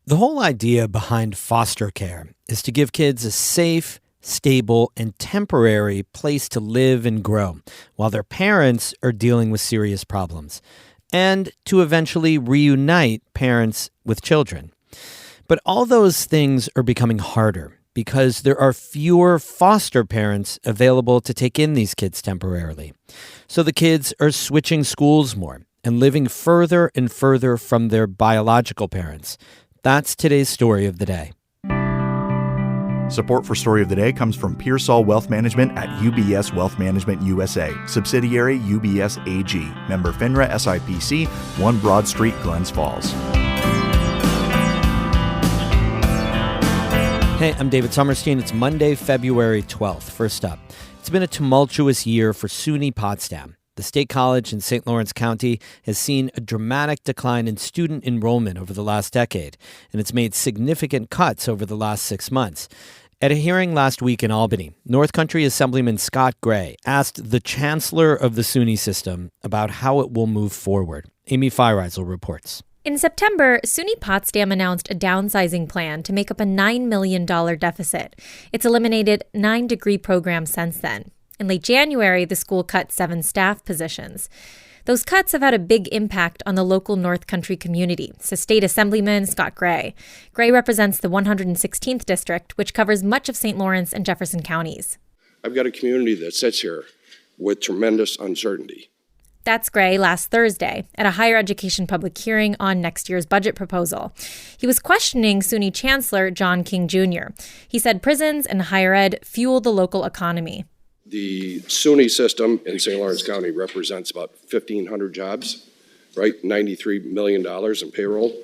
The whole idea behind foster care is to give kids a safe, stable, and temporary place to live and grow while their parents are dealing with serious problems, and to eventually reunite parents with children. But all those things are becoming harder because there are fewer foster parents available to take in these kids temporarily. So the kids are switching schools more and living further and further from their biological parents. That's today's story of the day. Support for Story of the Day comes from Pearsall Wealth Management at UBS Wealth Management USA, subsidiary UBS AG, member FINRA SIPC, 1 Broad Street, Glens Falls. Hey, I'm David Sommerstein. It's Monday, February 12th. First up, it's been a tumultuous year for SUNY Potsdam. The State College in St. Lawrence County has seen a dramatic decline in student enrollment over the last decade, and it's made significant cuts over the last 6 months. At a hearing last week in Albany, North Country Assemblyman Scott Gray asked the chancellor of the SUNY system about how it will move forward. Amy Feiereisel reports. In September, SUNY Potsdam announced a downsizing plan to make up a $9 million deficit. It's eliminated 9 degree programs since then. In late January, the school cut 7 staff positions. Those cuts have had a big impact on the local North Country community, says State Assemblyman Scott Gray. Gray represents the 116th district, which covers much of St. Lawrence and Jefferson counties. I've got a community that sits here with tremendous uncertainty. That's Gray last Thursday at a higher education public hearing on next year's budget proposal. He was questioning SUNY Chancellor John King Jr. He said prisons and higher ed fuel the local economy. The SUNY system in St. Lawrence County represents about 1,500 jobs, right? $93 million in payroll.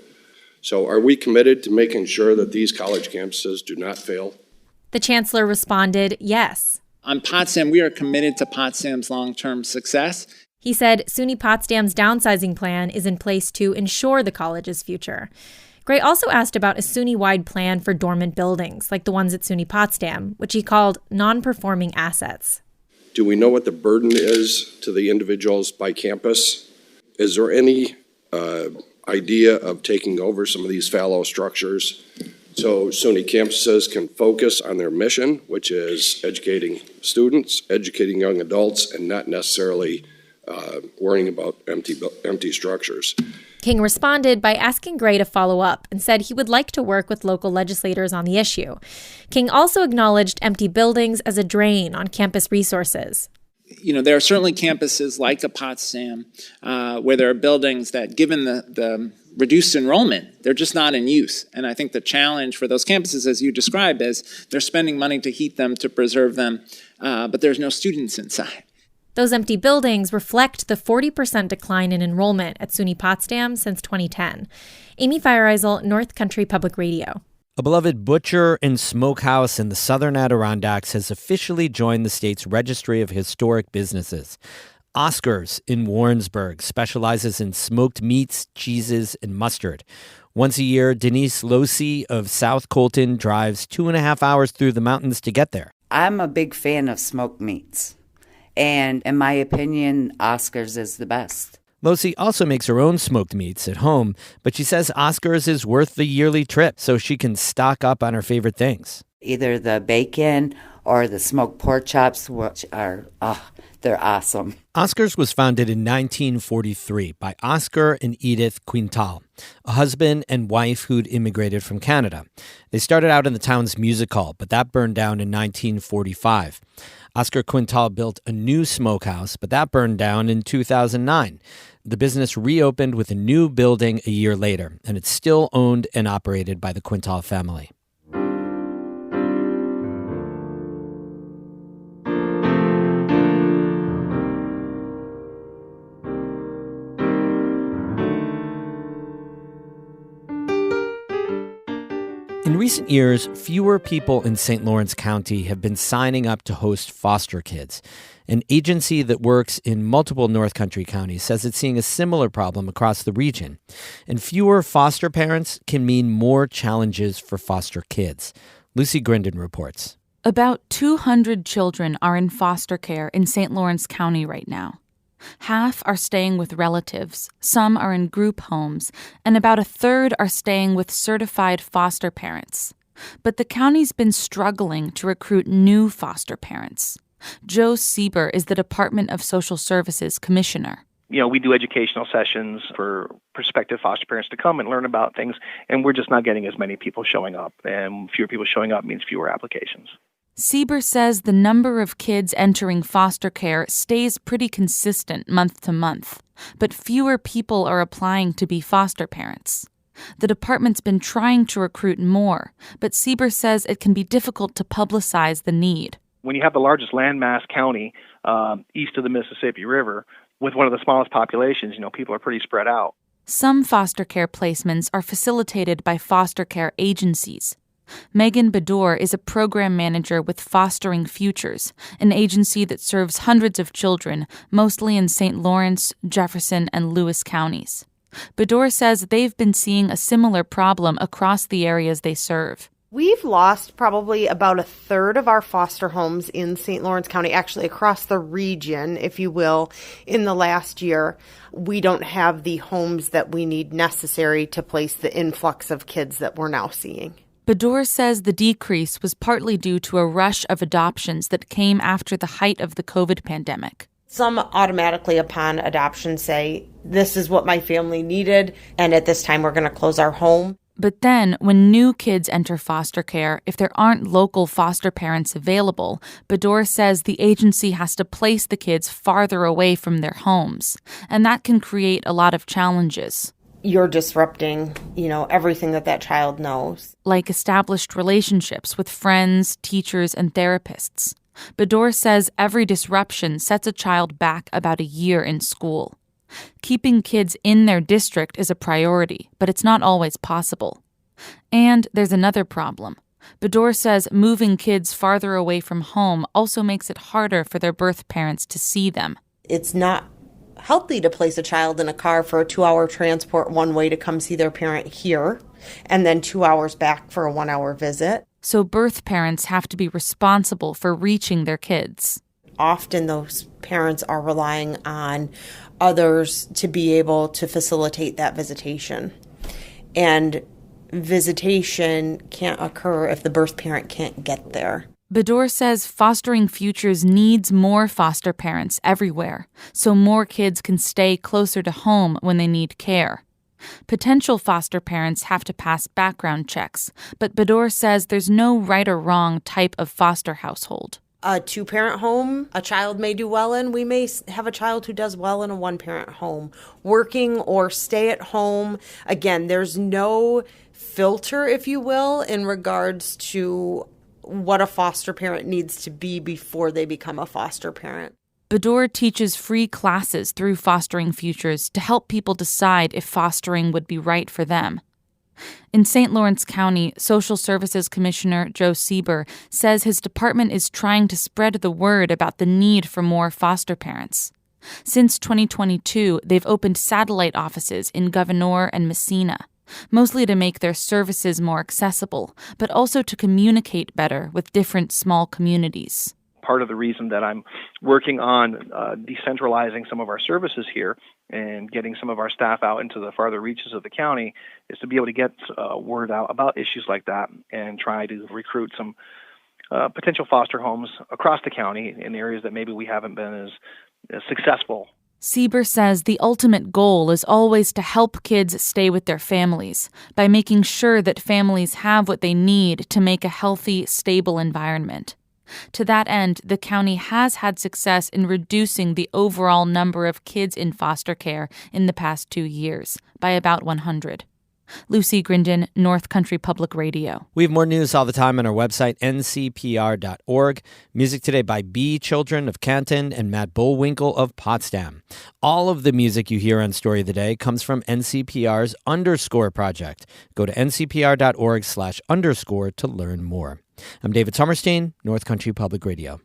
So are we committed to making sure that these college campuses do not fail? The chancellor responded, yes. On Potsdam, we are committed to Potsdam's long-term success. He said SUNY Potsdam's downsizing plan is in place to ensure the college's future. Gray also asked about a SUNY-wide plan for dormant buildings, like the ones at SUNY Potsdam, which he called non-performing assets. Do we know what the burden is to the individuals by campus? Is there any idea of taking over some of these fallow structures so SUNY campuses can focus on their mission, which is educating students, educating young adults, and not necessarily worrying about empty structures? King responded by asking Gray to follow up and said he would like to work with local legislators on the issue. King also acknowledged empty buildings as a drain on campus resources. You know, there are certainly campuses like a Potsdam where there are buildings that, given the reduced enrollment, they're just not in use. And I think the challenge for those campuses, as you described, is they're spending money to heat them, to preserve them, but there's no students inside. Those empty buildings reflect the 40% decline in enrollment at SUNY Potsdam since 2010. Amy Feiereisel, North Country Public Radio. A beloved butcher and smokehouse in the southern Adirondacks has officially joined the state's Registry of Historic Businesses. Oscars in Warrensburg specializes in smoked meats, cheeses, and mustard. Once a year, Denise Losi of South Colton drives 2.5 hours through the mountains to get there. I'm a big fan of smoked meats. And in my opinion, Oscars is the best. Losi also makes her own smoked meats at home, but she says Oscars is worth the yearly trip so she can stock up on her favorite things. Either the bacon or the smoked pork chops, which are, they're awesome. Oscars was founded in 1943 by Oscar and Edith Quintal, a husband and wife who'd immigrated from Canada. They started out in the town's music hall, but that burned down in 1945. Oscar Quintal built a new smokehouse, but that burned down in 2009. The business reopened with a new building a year later, and it's still owned and operated by the Quintal family. In recent years, fewer people in St. Lawrence County have been signing up to host foster kids. An agency that works in multiple North Country counties says it's seeing a similar problem across the region. And fewer foster parents can mean more challenges for foster kids. Lucy Grindon reports. About 200 children are in foster care in St. Lawrence County right now. Half are staying with relatives, some are in group homes, and about a third are staying with certified foster parents. But the county's been struggling to recruit new foster parents. Joe Sieber is the Department of Social Services commissioner. We do educational sessions for prospective foster parents to come and learn about things, and we're just not getting as many people showing up. And fewer people showing up means fewer applications. Sieber says the number of kids entering foster care stays pretty consistent month to month, but fewer people are applying to be foster parents. The department's been trying to recruit more, but Sieber says it can be difficult to publicize the need. When you have the largest landmass county east of the Mississippi River, with one of the smallest populations, people are pretty spread out. Some foster care placements are facilitated by foster care agencies. Megan Bador is a program manager with Fostering Futures, an agency that serves hundreds of children, mostly in St. Lawrence, Jefferson, and Lewis counties. Bador says they've been seeing a similar problem across the areas they serve. We've lost probably about a third of our foster homes in St. Lawrence County, actually across the region, if you will, in the last year. We don't have the homes that we need necessary to place the influx of kids that we're now seeing. Bador says the decrease was partly due to a rush of adoptions that came after the height of the COVID pandemic. Some automatically upon adoption say, this is what my family needed, and at this time we're going to close our home. But then, when new kids enter foster care, if there aren't local foster parents available, Bador says the agency has to place the kids farther away from their homes, and that can create a lot of challenges. You're disrupting, everything that child knows. Like established relationships with friends, teachers, and therapists. Bador says every disruption sets a child back about a year in school. Keeping kids in their district is a priority, but it's not always possible. And there's another problem. Bador says moving kids farther away from home also makes it harder for their birth parents to see them. It's not healthy to place a child in a car for a 2-hour transport one way to come see their parent here, and then 2 hours back for a 1-hour visit. So birth parents have to be responsible for reaching their kids. Often those parents are relying on others to be able to facilitate that visitation. And visitation can't occur if the birth parent can't get there. Bador says Fostering Futures needs more foster parents everywhere, so more kids can stay closer to home when they need care. Potential foster parents have to pass background checks, but Bador says there's no right or wrong type of foster household. A 2-parent home, a child may do well in. We may have a child who does well in a 1-parent home. Working or stay at home. Again, there's no filter, if you will, in regards to what a foster parent needs to be before they become a foster parent. Bador teaches free classes through Fostering Futures to help people decide if fostering would be right for them. In St. Lawrence County, Social Services Commissioner Joe Sieber says his department is trying to spread the word about the need for more foster parents. Since 2022, they've opened satellite offices in Gouverneur and Messina, mostly to make their services more accessible, but also to communicate better with different small communities. Part of the reason that I'm working on decentralizing some of our services here and getting some of our staff out into the farther reaches of the county is to be able to get word out about issues like that and try to recruit some potential foster homes across the county in areas that maybe we haven't been as successful. Sieber says the ultimate goal is always to help kids stay with their families by making sure that families have what they need to make a healthy, stable environment. To that end, the county has had success in reducing the overall number of kids in foster care in the past 2 years by about 100. Lucy Grindon, North Country Public Radio. We have more news all the time on our website, ncpr.org. Music today by B. Children of Canton and Matt Bullwinkle of Potsdam. All of the music you hear on Story of the Day comes from NCPR's Underscore project. Go to ncpr.org/underscore to learn more. I'm David Sommerstein, North Country Public Radio.